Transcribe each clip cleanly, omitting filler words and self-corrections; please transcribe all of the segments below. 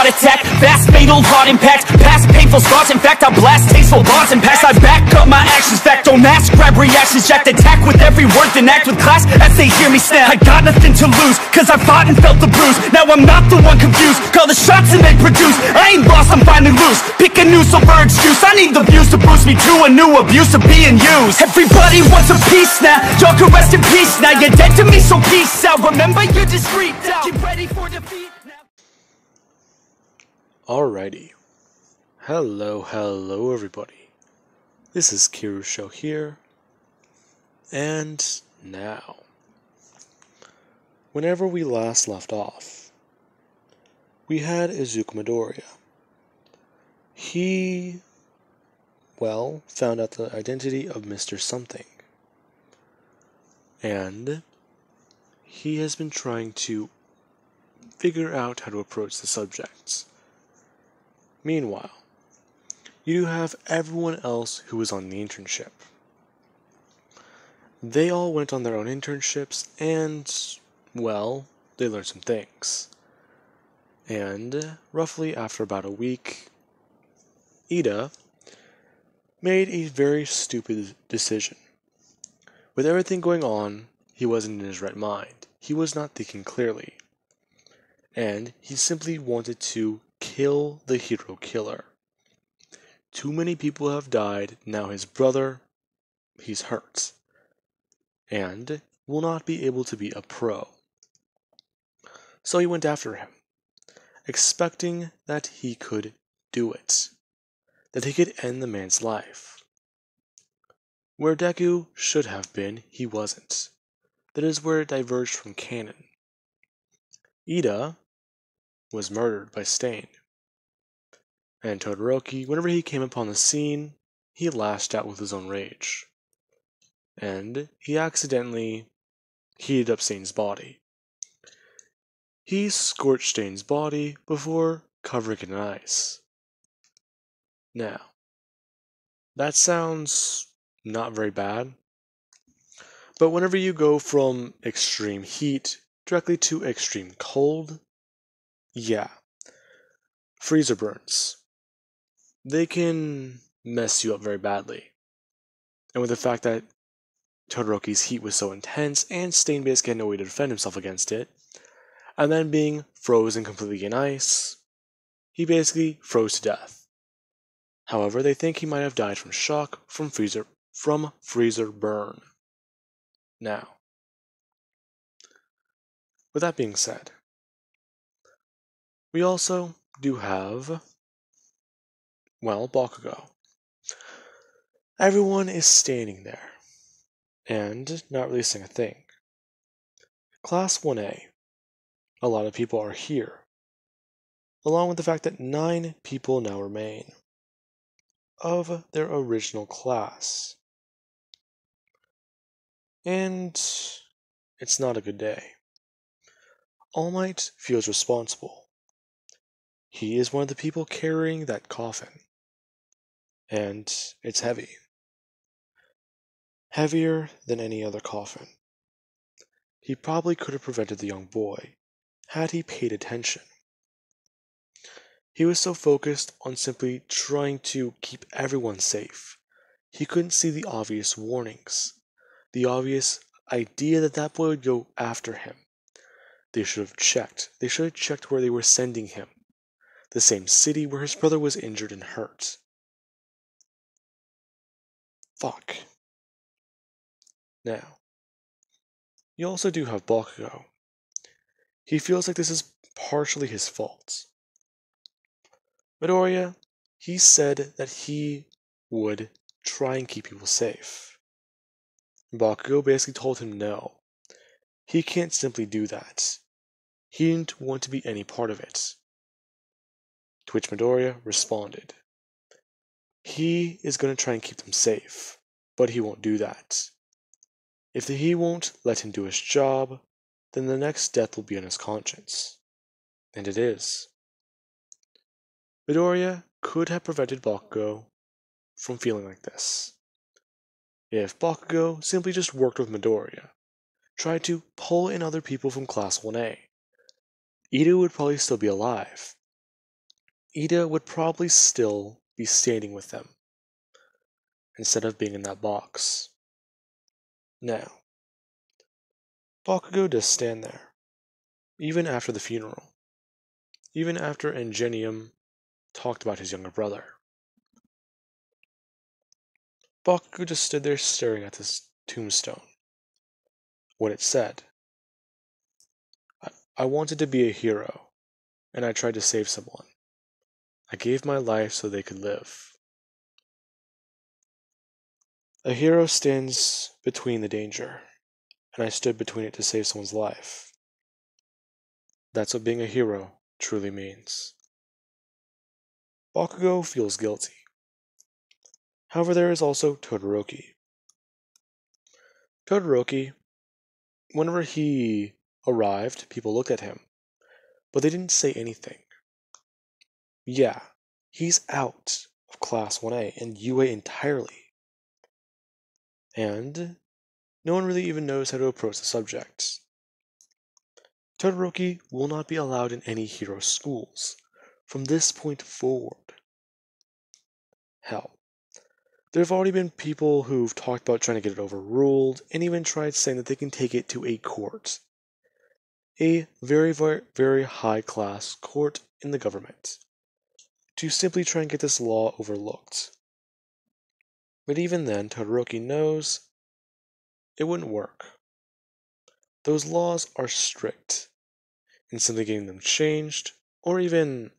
heart attack, fast fatal heart impact, past painful scars. In fact, I blast tasteful bars and pass. I back up my actions, fact, don't ask, grab reactions, jacked, attack with every word, then act with class as they hear me snap. I got nothing to lose, cause I fought and felt the bruise. Now I'm not the one confused, call the shots and they produce. I ain't lost, I'm finally loose, pick a new silver excuse. I need the views to boost me to a new abuse of being used. Everybody wants a piece now, y'all can rest in peace now. You're dead to me, so peace out. Remember, you're discreet now, get ready for defeat now. Alrighty. Hello everybody. This is Kiru's show here. And now, whenever we last left off, we had Izuku Midoriya. He, found out the identity of Mr.something. And he has been trying to figure out how to approach the subjects. Meanwhile, you have everyone else who was on the internship. They all went on their own internships and, they learned some things. And roughly after about a week, Ida made a very stupid decision. With everything going on, he wasn't in his right mind. He was not thinking clearly. And he simply wanted to kill the hero killer. Too many people have died, now his brother, he's hurt. And will not be able to be a pro. So he went after him, expecting that he could do it. That he could end the man's life. Where Deku should have been, he wasn't. That is where it diverged from canon. Ida was murdered by Stain. And Todoroki, whenever he came upon the scene, he lashed out with his own rage. And he accidentally heated up Stain's body. He scorched Stain's body before covering it in ice. Now, that sounds not very bad, but whenever you go from extreme heat directly to extreme cold, freezer burns. They can mess you up very badly. And with the fact that Todoroki's heat was so intense and Stain basically had no way to defend himself against it, and then being frozen completely in ice, he basically froze to death. However, they think he might have died from shock from freezer burn. Now, with that being said, we also do have, Bakugo. Everyone is standing there, and not really saying a thing. Class 1A, a lot of people are here, along with the fact that 9 people now remain of their original class. And it's not a good day. All Might feels responsible. He is one of the people carrying that coffin. And it's heavy. Heavier than any other coffin. He probably could have prevented the young boy, had he paid attention. He was so focused on simply trying to keep everyone safe, he couldn't see the obvious warnings, the obvious idea that that boy would go after him. They should have checked. They should have checked where they were sending him. The same city where his brother was injured and hurt. Fuck. Now, you also do have Bakugo. He feels like this is partially his fault. Midoriya, he said that he would try and keep people safe. Bakugo basically told him no. He can't simply do that. He didn't want to be any part of it. To which Midoriya responded. He is going to try and keep them safe, but he won't do that. If he won't let him do his job, then the next death will be on his conscience. And it is. Midoriya could have prevented Bakugo from feeling like this. If Bakugo simply just worked with Midoriya, tried to pull in other people from Class 1A, Ida would probably still be alive. Ida would probably still be standing with them instead of being in that box. Now, Bakugo does stand there, even after the funeral, even after Ingenium talked about his younger brother. Bakugo just stood there staring at this tombstone. What it said: I wanted to be a hero, and I tried to save someone. I gave my life so they could live. A hero stands between the danger, and I stood between it to save someone's life. That's what being a hero truly means. Bakugo feels guilty. However, there is also Todoroki. Todoroki, whenever he arrived, people looked at him, but they didn't say anything. Yeah, he's out of Class 1A and UA entirely. And no one really even knows how to approach the subject. Todoroki will not be allowed in any hero schools from this point forward. Hell, there have already been people who've talked about trying to get it overruled, and even tried saying that they can take it to a court. A very, very, very high class court in the government. To simply try and get this law overlooked. But even then, Todoroki knows it wouldn't work. Those laws are strict, and simply getting them changed, or even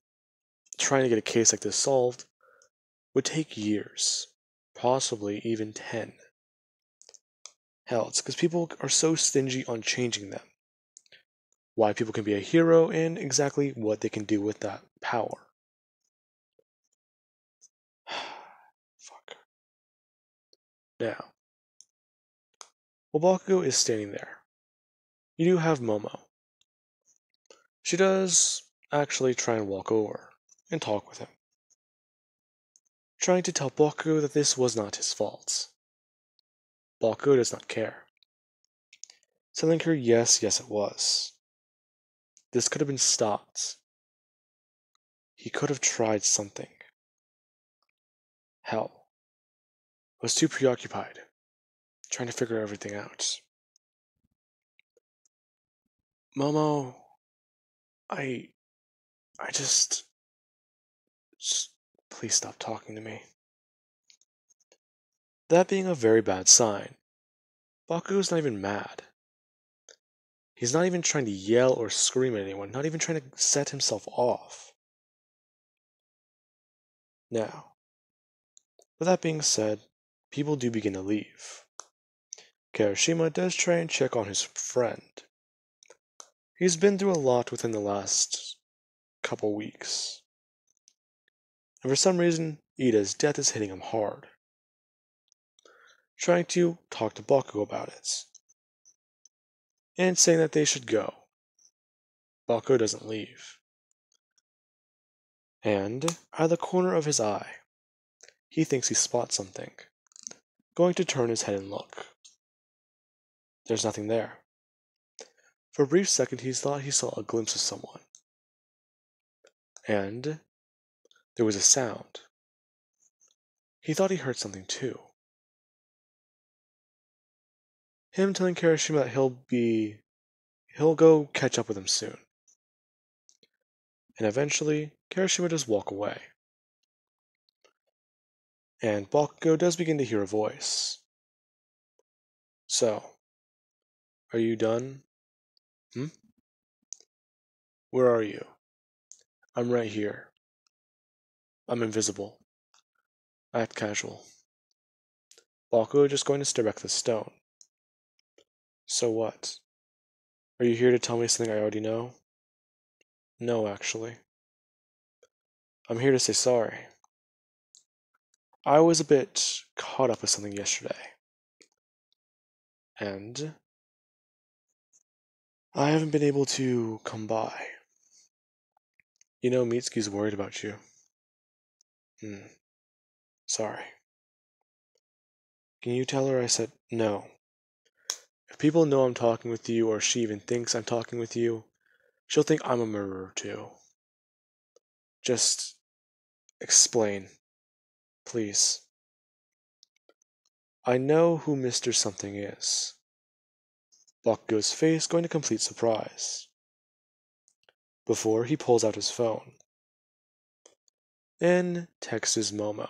trying to get a case like this solved, would take years, possibly even 10. Hell, it's because people are so stingy on changing them. Why people can be a hero and exactly what they can do with that power. Fuck. Now, while Bakugo is standing there, you do have Momo. She does actually try and walk over and talk with him, trying to tell Bakugo that this was not his fault. Bakugo does not care, telling her yes, it was. This could have been stopped. He could have tried something. Hell, was too preoccupied, trying to figure everything out. Momo, I just please stop talking to me. That being a very bad sign, Bakugo's not even mad. He's not even trying to yell or scream at anyone, not even trying to set himself off. Now, with that being said, people do begin to leave. Kirishima does try and check on his friend. He's been through a lot within the last couple weeks. And for some reason, Ida's death is hitting him hard. Trying to talk to Bakugo about it. And saying that they should go. Bakugo doesn't leave. And, out of the corner of his eye, he thinks he spots something. Going to turn his head and look. There's nothing there. For a brief second, he thought he saw a glimpse of someone. And there was a sound. He thought he heard something too. Him telling Kirishima that he'll go catch up with him soon. And eventually, Kirishima does walk away. And Bakugo does begin to hear a voice. So, are you done? Where are you? I'm right here. I'm invisible. Act casual. Bakugo just going to stare back at the stone. So what? Are you here to tell me something I already know? No, actually. I'm here to say sorry. I was a bit caught up with something yesterday. And I haven't been able to come by. You know, Mitsuki's worried about you. Sorry. Can you tell her I said no? If people know I'm talking with you, or she even thinks I'm talking with you, she'll think I'm a murderer too. Just Explain, please. I know who Mr. Something is. Bakugo's face going to complete surprise. Before he pulls out his phone and texts Momo,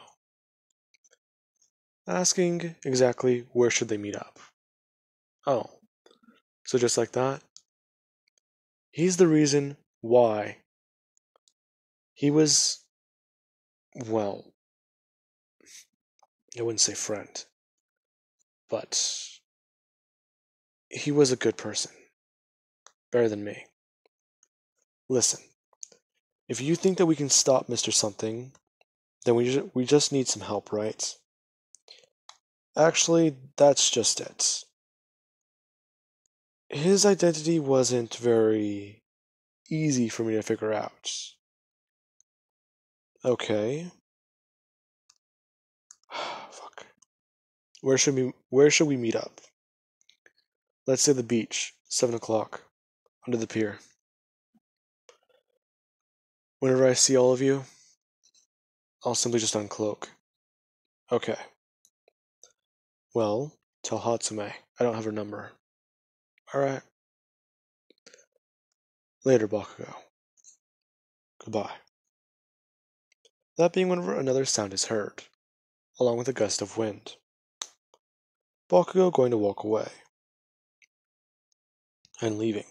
asking exactly where should they meet up. Oh, so just like that? He's the reason why he was, well, I wouldn't say friend, but he was a good person. Better than me. Listen, if you think that we can stop Mr. Something, then we just need some help, right? Actually, that's just it. His identity wasn't very easy for me to figure out. Okay. Fuck. Where should we meet up? Let's say the beach, 7 o'clock, under the pier. Whenever I see all of you, I'll simply just uncloak. Okay. Well, tell Hatsume. I don't have her number. Alright. Later, Bakugo. Goodbye. That being whenever another sound is heard, along with a gust of wind. Bakugo going to walk away. And leaving.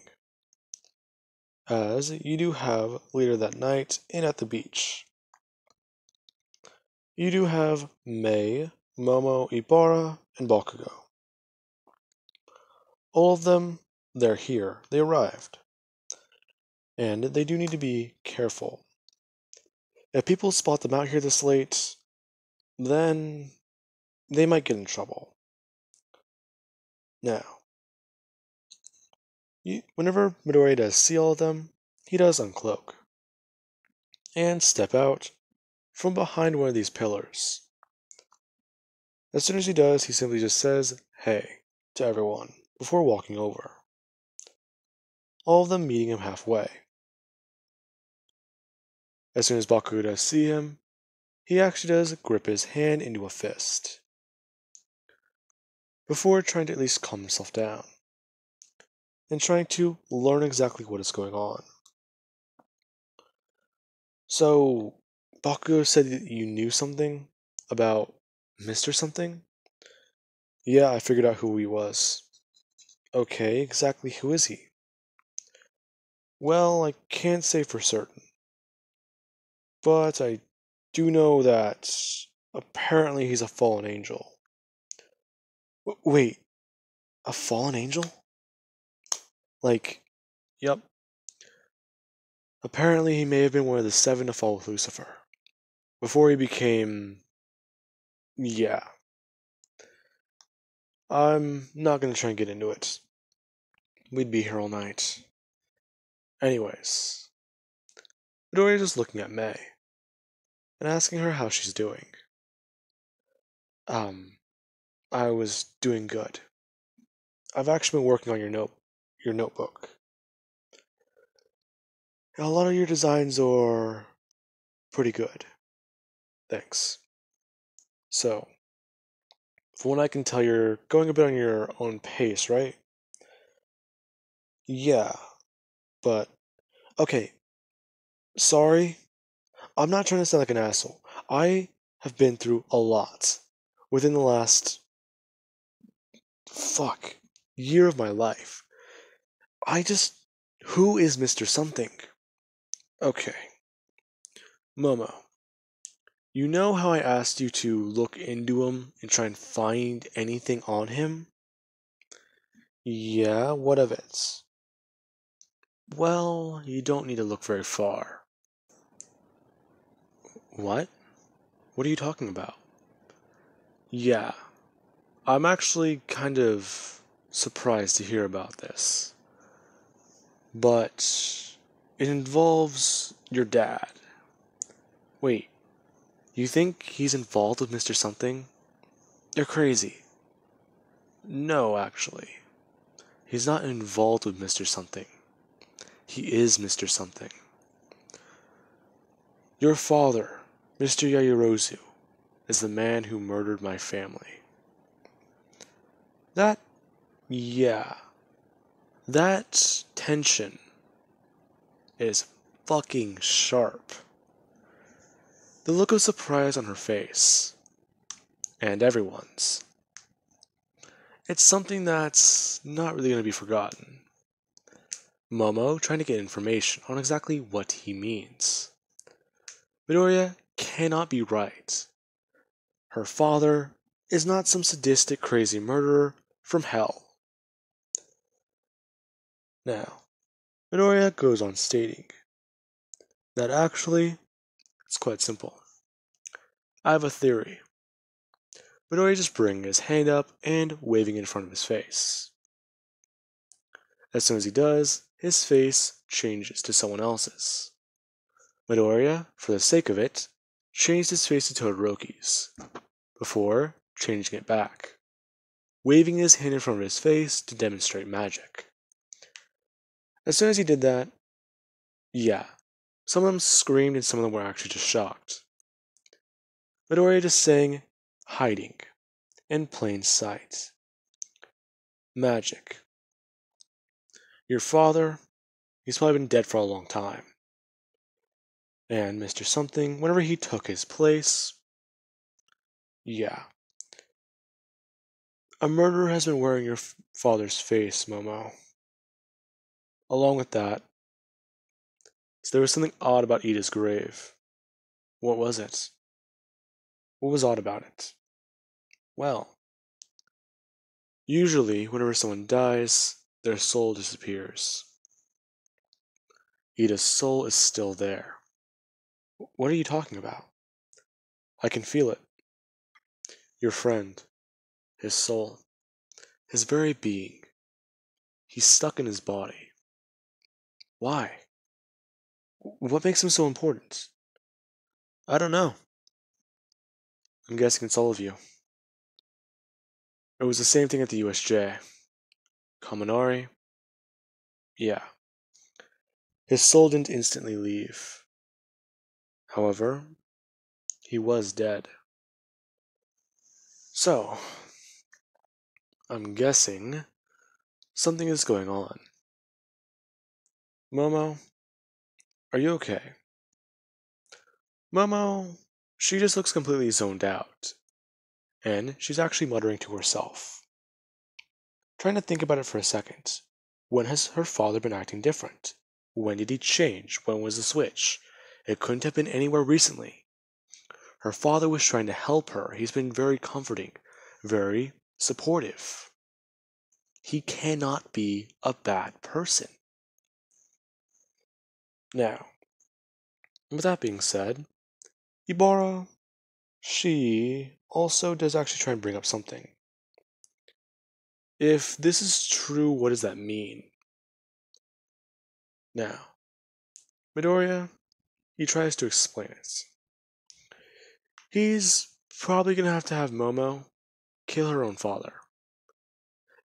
As you do have later that night and at the beach. You do have Mei, Momo, Ibara, and Bakugo. All of them, they're here. They arrived. And they do need to be careful. If people spot them out here this late, then they might get in trouble. Now, whenever Midori does see all of them, he does uncloak. And step out from behind one of these pillars. As soon as he does, he simply just says, "Hey," to everyone, before walking over. All of them meeting him halfway. As soon as Bakugo does see him, he actually does grip his hand into a fist, before trying to at least calm himself down, and trying to learn exactly what is going on. So, Bakugo said that you knew something about Mr. Something? Yeah, I figured out who he was. Okay, exactly who is he? Well, I can't say for certain, but I do know that apparently he's a fallen angel. Wait, a fallen angel? Like, yep. Apparently he may have been one of the 7 to fall with Lucifer. Before he became... yeah. I'm not gonna try and get into it. We'd be here all night. Anyways, Midoriya is just looking at Mei and asking her how she's doing. I was doing good. I've actually been working on your notebook. And a lot of your designs are pretty good. Thanks. So, from what I can tell, you're going a bit on your own pace, right? Yeah, but okay. Sorry. I'm not trying to sound like an asshole. I have been through a lot within the last year of my life. Who is Mr. Something? Okay. Momo, you know how I asked you to look into him and try and find anything on him? Yeah, what of it? Well, you don't need to look very far. What? What are you talking about? Yeah, I'm actually kind of surprised to hear about this. But it involves your dad. Wait, you think he's involved with Mr. Something? You're crazy. No, actually. He's not involved with Mr. Something. He is Mr. Something. Your father Mr. Yaoyorozu is the man who murdered my family. That, yeah, that tension is fucking sharp. The look of surprise on her face, and everyone's, it's something that's not really going to be forgotten. Momo trying to get information on exactly what he means. Midoriya cannot be right. Her father is not some sadistic, crazy murderer from hell. Now, Midoriya goes on stating that actually, it's quite simple. I have a theory. Midoriya just bringing his hand up and waving in front of his face. As soon as he does, his face changes to someone else's. Midoriya, for the sake of it, changed his face to Todoroki's, before changing it back, waving his hand in front of his face to demonstrate magic. As soon as he did that, yeah, some of them screamed and some of them were actually just shocked. Midoriya just saying, hiding, in plain sight. Magic. Your father, he's probably been dead for a long time. And Mr.something, whenever he took his place, yeah. A murderer has been wearing your father's face, Momo. Along with that, there was something odd about Ida's grave. What was it? What was odd about it? Well, usually, whenever someone dies, their soul disappears. Ida's soul is still there. What are you talking about? I can feel it. Your friend, his soul, his very being. He's stuck in his body. Why? What makes him so important? I don't know. I'm guessing it's all of you. It was the same thing at the USJ. Kaminari? Yeah. His soul didn't instantly leave. However, he was dead. So, I'm guessing something is going on. Momo, are you okay? Momo, she just looks completely zoned out. And she's actually muttering to herself. Trying to think about it for a second. When has her father been acting different? When did he change? When was the switch? It couldn't have been anywhere recently. Her father was trying to help her. He's been very comforting, very supportive. He cannot be a bad person. Now, with that being said, Ibara, she also does actually try and bring up something. If this is true, what does that mean? Now, Midoriya, he tries to explain it. He's probably going to have Momo kill her own father.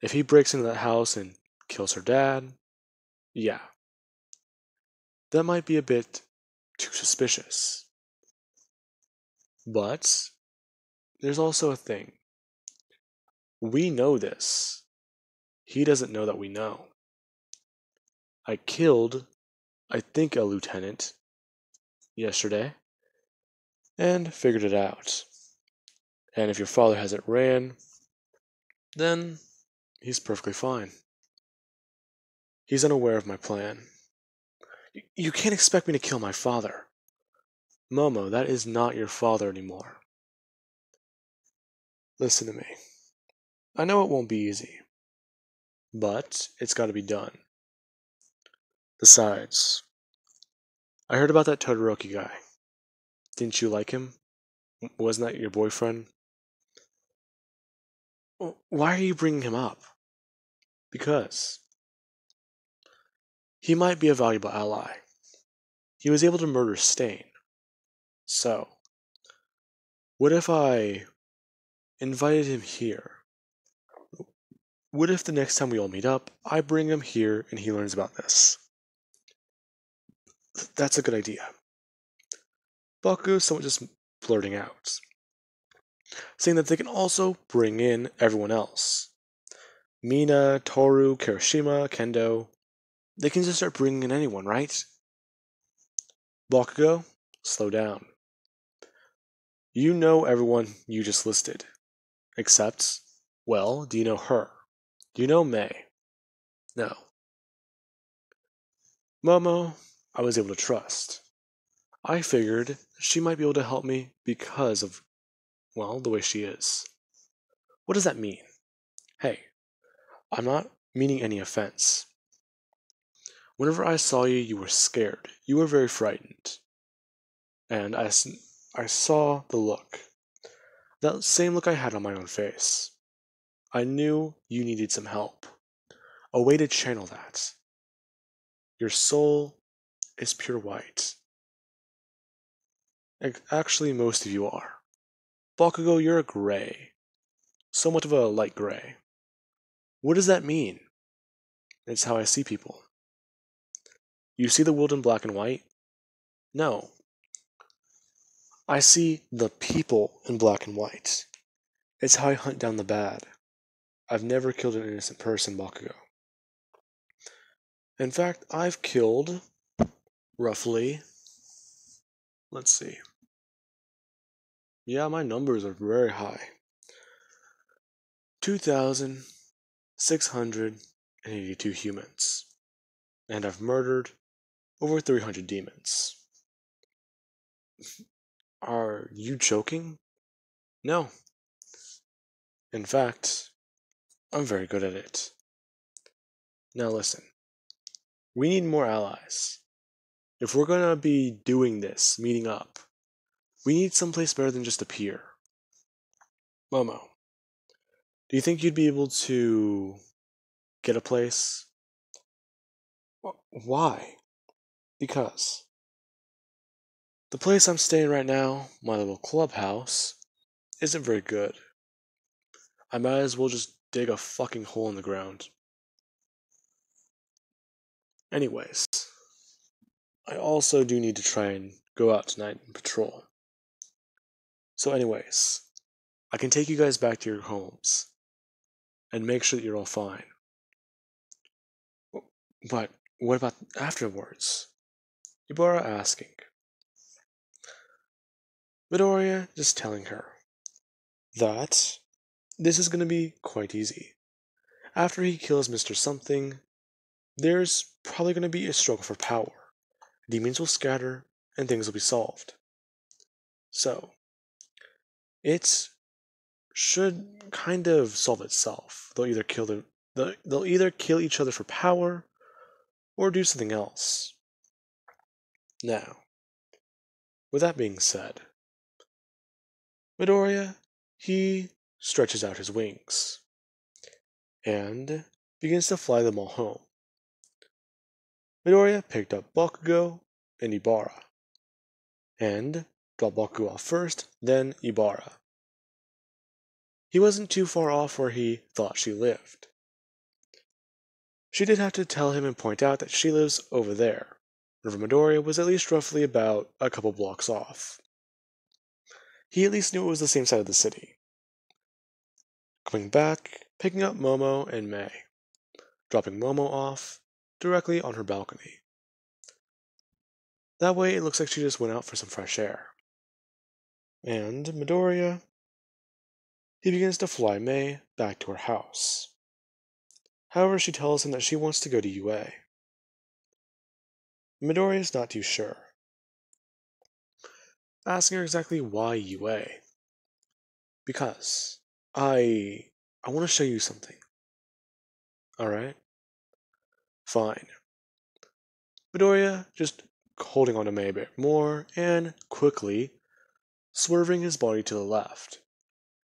If he breaks into that house and kills her dad, yeah. That might be a bit too suspicious. But there's also a thing. We know this. He doesn't know that we know. I killed, I think, a lieutenant yesterday and figured it out. And if your father hasn't ran, then he's perfectly fine. He's unaware of my plan. You can't expect me to kill my father. Momo, that is not your father anymore. Listen to me. I know it won't be easy, but it's got to be done. Besides, I heard about that Todoroki guy. Didn't you like him? Wasn't that your boyfriend? Why are you bringing him up? Because he might be a valuable ally. He was able to murder Stain. So, what if I invited him here? What if the next time we all meet up, I bring him here and he learns about this? That's a good idea. Baku somewhat just blurting out, saying that they can also bring in everyone else. Mina, Toru, Kirishima, Kendo, they can just start bringing in anyone, right? Bakugo, slow down. You know everyone you just listed. Except, well, do you know her? Do you know May? No. Momo, I was able to trust. I figured she might be able to help me because of, well, the way she is. What does that mean? Hey, I'm not meaning any offense. Whenever I saw you, you were scared. You were very frightened. And I saw the look. That same look I had on my own face. I knew you needed some help. A way to channel that. Your soul is pure white. Actually, most of you are. Bakugo, you're a gray. Somewhat of a light gray. What does that mean? It's how I see people. You see the world in black and white? No. I see the people in black and white. It's how I hunt down the bad. I've never killed an innocent person, Bakugo. In fact, I've killed roughly, let's see. Yeah, my numbers are very high. 2,682 humans. And I've murdered over 300 demons. Are you joking? No. In fact, I'm very good at it. Now listen. We need more allies. If we're gonna be doing this, meeting up, we need someplace better than just a pier. Momo, do you think you'd be able to get a place? Why? Because the place I'm staying right now, my little clubhouse, isn't very good. I might as well just dig a fucking hole in the ground. Anyways, I also do need to try and go out tonight and patrol. So anyways, I can take you guys back to your homes and make sure that you're all fine. But what about afterwards? Ibarra asking. Midoriya just telling her that this is going to be quite easy. After he kills Mr.something, there's probably going to be a struggle for power. Demons will scatter and things will be solved. So, it should kind of solve itself. They'll either kill each other for power or do something else. Now, with that being said, Midoriya, he stretches out his wings and begins to fly them all home. Midoriya picked up Bakugo and Ibarra, and dropped Bakugo off first, then Ibarra. He wasn't too far off where he thought she lived. She did have to tell him and point out that she lives over there. River Midoriya was at least roughly about a couple blocks off. He at least knew it was the same side of the city. Coming back, picking up Momo and May, dropping Momo off directly on her balcony. That way it looks like she just went out for some fresh air. And Midoriya, he begins to fly May back to her house. However, she tells him that she wants to go to UA. Midoriya is not too sure, asking her exactly why UA. Because I want to show you something. Alright? Fine. Midoriya just holding on to May a bit more and quickly swerving his body to the left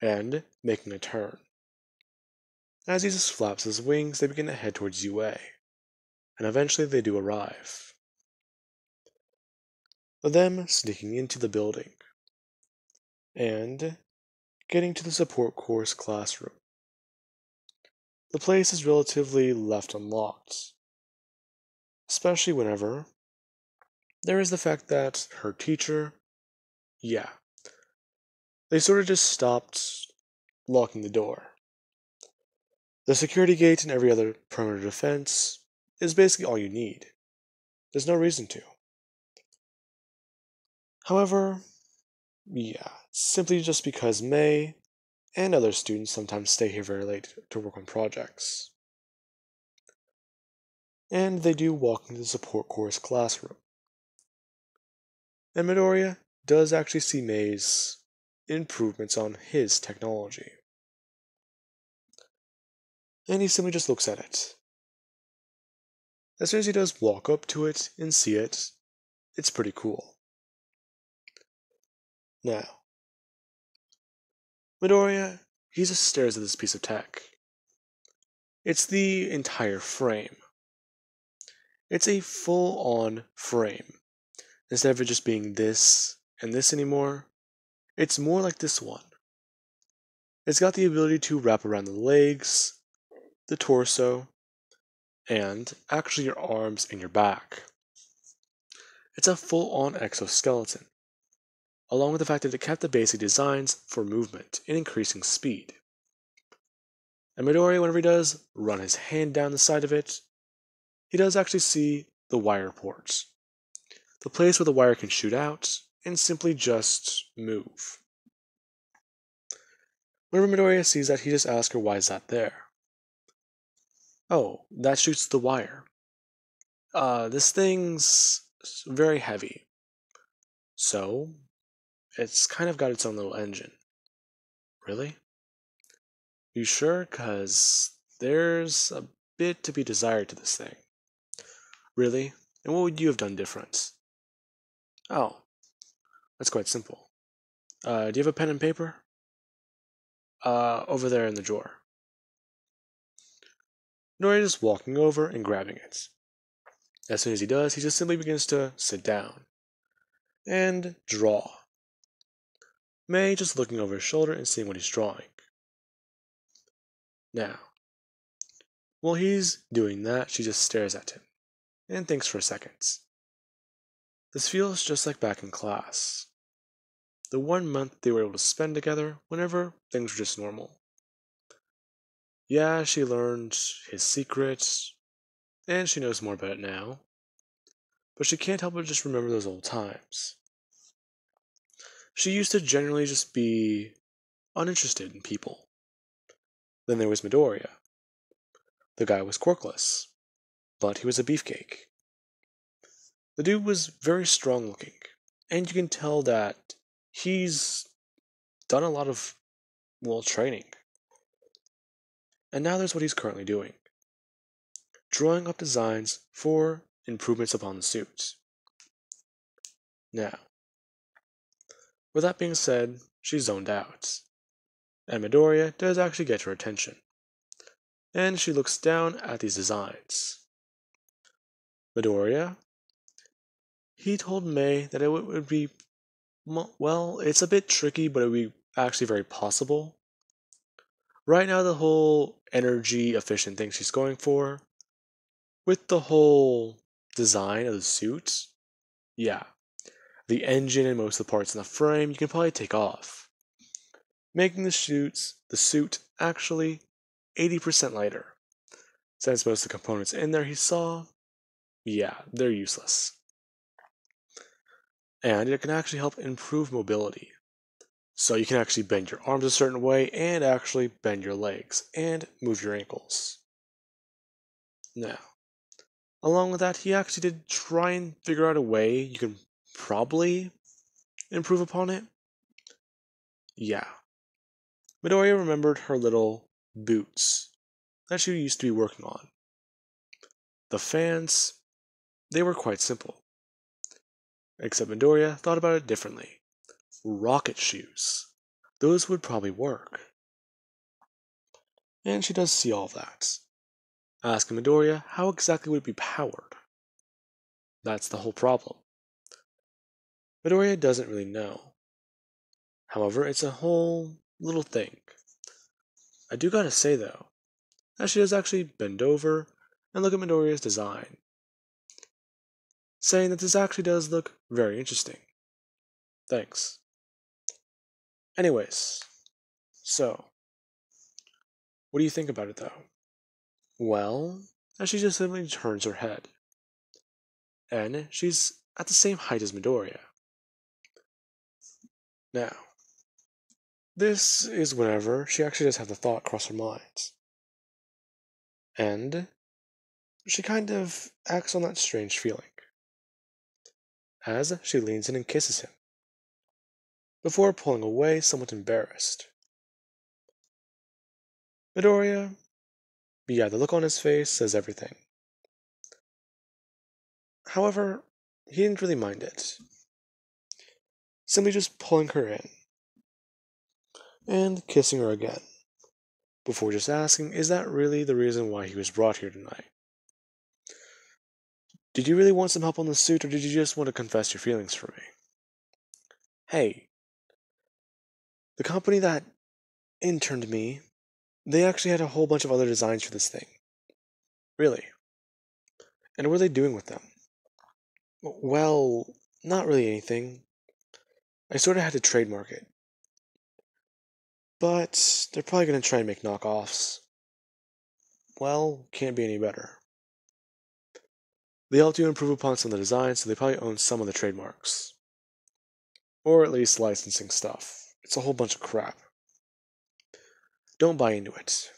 and making a turn. As he just flaps his wings, they begin to head towards UA, and eventually they do arrive. Them sneaking into the building and getting to the support course classroom. The place is relatively left unlocked, especially whenever there is the fact that her teacher, yeah, they sort of just stopped locking the door. The security gate and every other perimeter defense is basically all you need. There's no reason to. However, yeah, simply just because May and other students sometimes stay here very late to work on projects. And they do walk into the support course classroom. And Midoriya does actually see May's improvements on his technology. And he simply just looks at it. As soon as he does walk up to it and see it, it's pretty cool. Now, Midoriya, he just stares at this piece of tech. It's the entire frame. It's a full-on frame. Instead of it just being this and this anymore, it's more like this one. It's got the ability to wrap around the legs, the torso, and actually your arms and your back. It's a full-on exoskeleton, along with the fact that it kept the basic designs for movement and increasing speed. And Midoriya, whenever he does run his hand down the side of it, he does actually see the wire ports, the place where the wire can shoot out and simply just move. Whenever Midoriya sees that, he just asks her, why is that there? Oh, that shoots the wire. This thing's very heavy, so it's kind of got its own little engine. Really? You sure? 'Cause there's a bit to be desired to this thing. Really? And what would you have done different? Oh, that's quite simple. Do you have a pen and paper? Over there in the drawer. Nori is walking over and grabbing it. As soon as he does, he just simply begins to sit down and draw. May just looking over his shoulder and seeing what he's drawing. Now, while he's doing that, she just stares at him and thinks for a second. This feels just like back in class. The 1 month they were able to spend together whenever things were just normal. Yeah, she learned his secrets, and she knows more about it now, but she can't help but just remember those old times. She used to generally just be uninterested in people. Then there was Midoriya. The guy was quirkless, but he was a beefcake. The dude was very strong looking, and you can tell that he's done a lot of, well, training. And now there's what he's currently doing. Drawing up designs for improvements upon the suit. Now, with that being said, she's zoned out. And Midoriya does actually get her attention. And she looks down at these designs. Midoriya, he told May that it would be, well, it's a bit tricky, but it would be actually very possible. Right now, the whole energy efficient thing she's going for, with the whole design of the suit, yeah, the engine and most of the parts in the frame you can probably take off, making the suit actually 80% lighter. Since most of the components in there he saw, yeah, they're useless. And it can actually help improve mobility. So you can actually bend your arms a certain way and actually bend your legs and move your ankles. Now, along with that, he actually did try and figure out a way you can probably improve upon it. Yeah. Midoriya remembered her little boots that she used to be working on. The fans, they were quite simple. Except Midoriya thought about it differently. Rocket shoes. Those would probably work. And she does see all of that. Asking Midoriya how exactly would it be powered? That's the whole problem. Midoriya doesn't really know. However, it's a whole little thing. I do gotta say though, that she does actually bend over and look at Midoriya's design, saying that this actually does look very interesting. Thanks. Anyways, so, what do you think about it though? Well, as she just simply turns her head, and she's at the same height as Midoriya. Now, this is whenever she actually does have the thought cross her mind. And she kind of acts on that strange feeling, as she leans in and kisses him, before pulling away somewhat embarrassed. Midoriya, yeah, the look on his face says everything. However, he didn't really mind it, simply just pulling her in and kissing her again, before just asking, is that really the reason why he was brought here tonight? Did you really want some help on the suit, or did you just want to confess your feelings for me? Hey, the company that interned me, they actually had a whole bunch of other designs for this thing. Really. And what are they doing with them? Well, not really anything. I sort of had to trademark it. But they're probably going to try and make knockoffs. Well, can't be any better. They helped you improve upon some of the designs, so they probably own some of the trademarks. Or at least licensing stuff. It's a whole bunch of crap. Don't buy into it.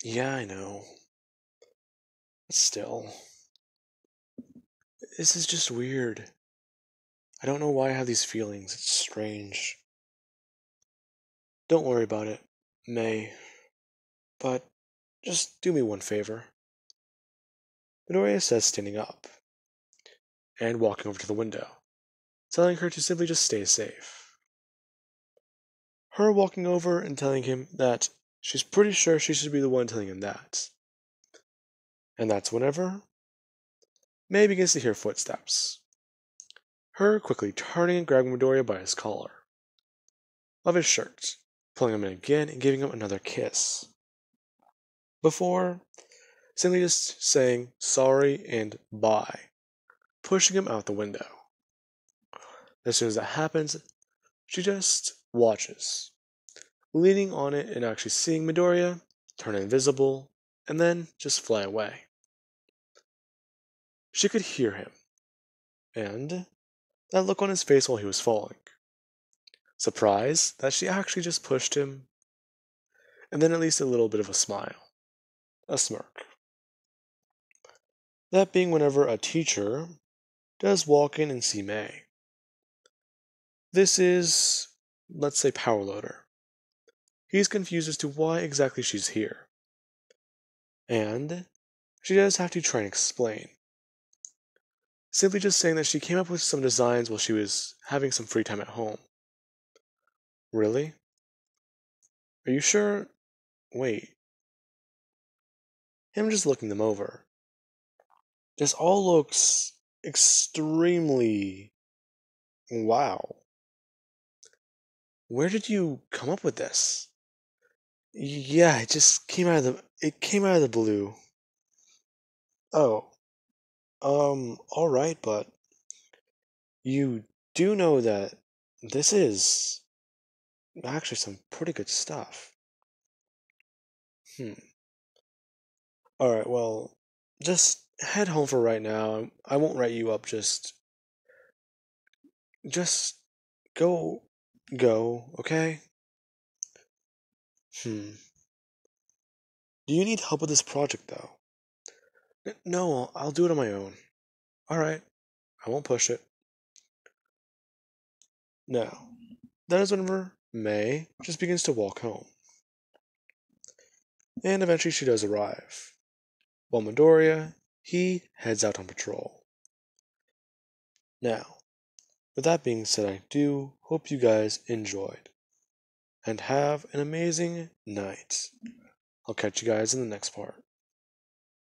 Yeah, I know. But still. This is just weird. I don't know why I have these feelings. It's strange. Don't worry about it, May. But just do me one favor. Midoriya says, standing up and walking over to the window, telling her to simply just stay safe. Her walking over and telling him that she's pretty sure she should be the one telling him that. And that's whenever May begins to hear footsteps. Her quickly turning and grabbing Midoriya by his collar of his shirt, pulling him in again and giving him another kiss. Before simply just saying sorry and bye, pushing him out the window. As soon as that happens, she just watches, leaning on it and actually seeing Midoriya turn invisible and then just fly away. She could hear him, and that look on his face while he was falling. Surprise that she actually just pushed him, and then at least a little bit of a smile, a smirk. That being whenever a teacher does walk in and see May. This is, let's say, Power Loader. He's confused as to why exactly she's here. And she does have to try and explain. Simply just saying that she came up with some designs while she was having some free time at home. Really? Are you sure? Wait. Him just looking them over. This all looks extremely... wow. Where did you come up with this? Yeah, it just came out of the blue. Oh. Alright, but you do know that this is actually some pretty good stuff. Alright, well, just head home for right now. I won't write you up, just go, okay? Do you need help with this project, though? No, I'll do it on my own. Alright, I won't push it. Now, that is whenever May just begins to walk home. And eventually she does arrive. While Midoriya, he heads out on patrol. Now, with that being said, I do hope you guys enjoyed. And have an amazing night. I'll catch you guys in the next part.